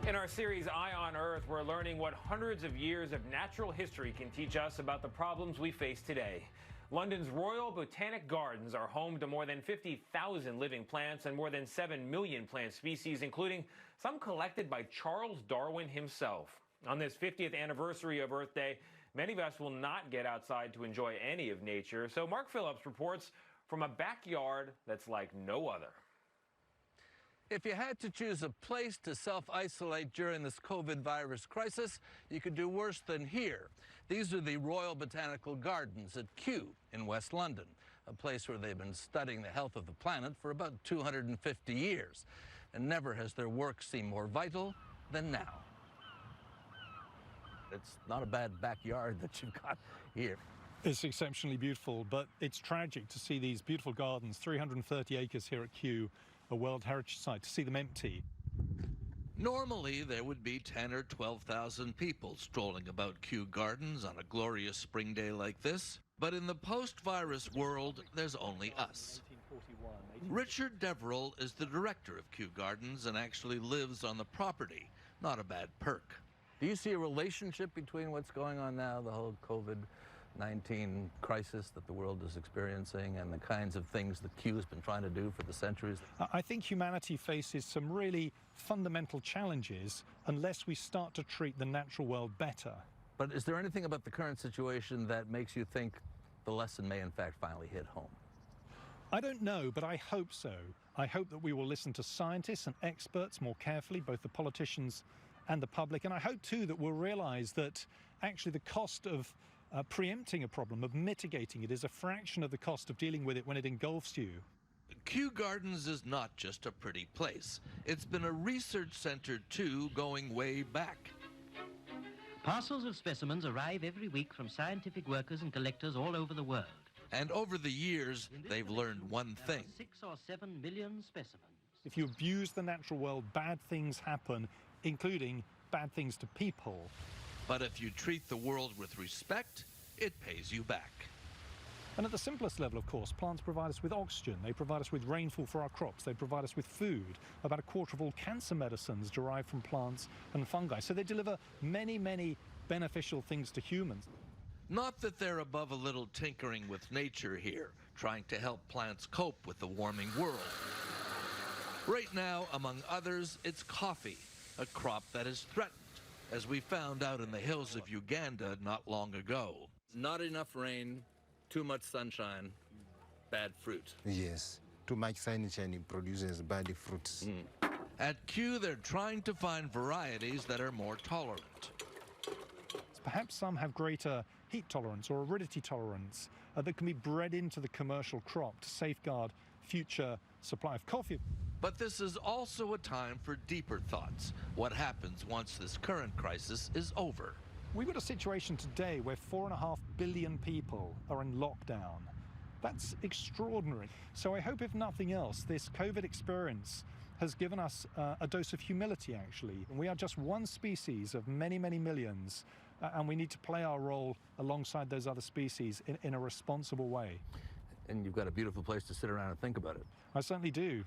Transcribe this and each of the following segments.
In our series, Eye on Earth, we're learning what hundreds of years of natural history can teach us about the problems we face today. London's Royal Botanic Gardens are home to more than 50,000 living plants and more than 7 million plant species, including some collected by Charles Darwin himself. On this 50th anniversary of Earth Day, many of us will not get outside to enjoy any of nature. So Mark Phillips reports from a backyard that's like no other. If you had to choose a place to self-isolate during this COVID virus crisis, you could do worse than here. These are the Royal Botanical Gardens at Kew in West London, a place where they've been studying the health of the planet for about 250 years. And never has their work seemed more vital than now. It's not a bad backyard that you've got here. It's exceptionally beautiful, but it's tragic to see these beautiful gardens, 330 acres here at Kew, a World Heritage Site, to see them empty. Normally, there would be 10 or 12,000 people strolling about Kew Gardens on a glorious spring day like this. But in the post-virus world, there's only us. Richard Deverell is the director of Kew Gardens and actually lives on the property. Not a bad perk. Do you see a relationship between what's going on now, the whole COVID-19 crisis that the world is experiencing, and the kinds of things that Kew's been trying to do for the centuries? I think humanity faces some really fundamental challenges unless we start to treat the natural world better. But is there anything about the current situation that makes you think the lesson may in fact finally hit home? I don't know, but I hope so. I hope that we will listen to scientists and experts more carefully, both the politicians and the public. And I hope too that we'll realize that actually the cost of preempting a problem, of mitigating it, is a fraction of the cost of dealing with it when it engulfs you. Kew Gardens is not just a pretty place. It's been a research center too, going way back. Parcels of specimens arrive every week from scientific workers and collectors all over the world. And over the years, they've learned one thing. 6 or 7 million specimens. If you abuse the natural world, bad things happen, including bad things to people. But if you treat the world with respect, it pays you back. And at the simplest level, of course, plants provide us with oxygen, they provide us with rainfall for our crops, they provide us with food. About a quarter of all cancer medicines derive from plants and fungi. So they deliver many, many beneficial things to humans. Not that they're above a little tinkering with nature here, trying to help plants cope with the warming world. Right now, among others, it's coffee, a crop that is threatened, as we found out in the hills of Uganda not long ago. Not enough rain, too much sunshine, bad fruit. Yes, too much sunshine produces bad fruits. At Kew, they're trying to find varieties that are more tolerant. Perhaps some have greater heat tolerance or aridity tolerance that can be bred into the commercial crop to safeguard future supply of coffee. But this is also a time for deeper thoughts. What happens once this current crisis is over? We've got a situation today where 4.5 billion people are in lockdown. That's extraordinary. So I hope, if nothing else, this COVID experience has given us a dose of humility, actually. We are just one species of many, many millions, and we need to play our role alongside those other species in a responsible way. And you've got a beautiful place to sit around and think about it. I certainly do.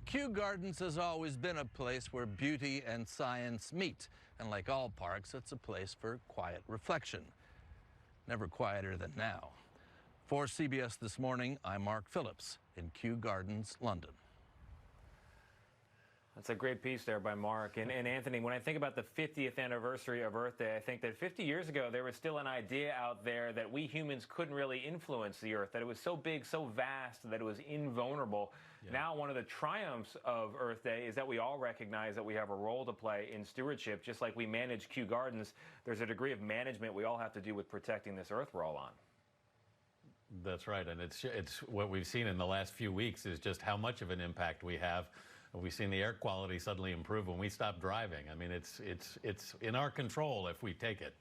Kew Gardens has always been a place where beauty and science meet. And like all parks, it's a place for quiet reflection. Never quieter than now. For CBS This Morning, I'm Mark Phillips in Kew Gardens, London. That's a great piece there by Mark. And Anthony, when I think about the 50th anniversary of Earth Day, I think that 50 years ago, there was still an idea out there that we humans couldn't really influence the Earth, that it was so big, so vast, that it was invulnerable. Yeah. Now, one of the triumphs of Earth Day is that we all recognize that we have a role to play in stewardship. Just like we manage Kew Gardens, there's a degree of management we all have to do with protecting this Earth we're all on. That's right, and it's what we've seen in the last few weeks is just how much of an impact we have. We've seen the air quality suddenly improve when we stop driving. I mean, it's in our control if we take it.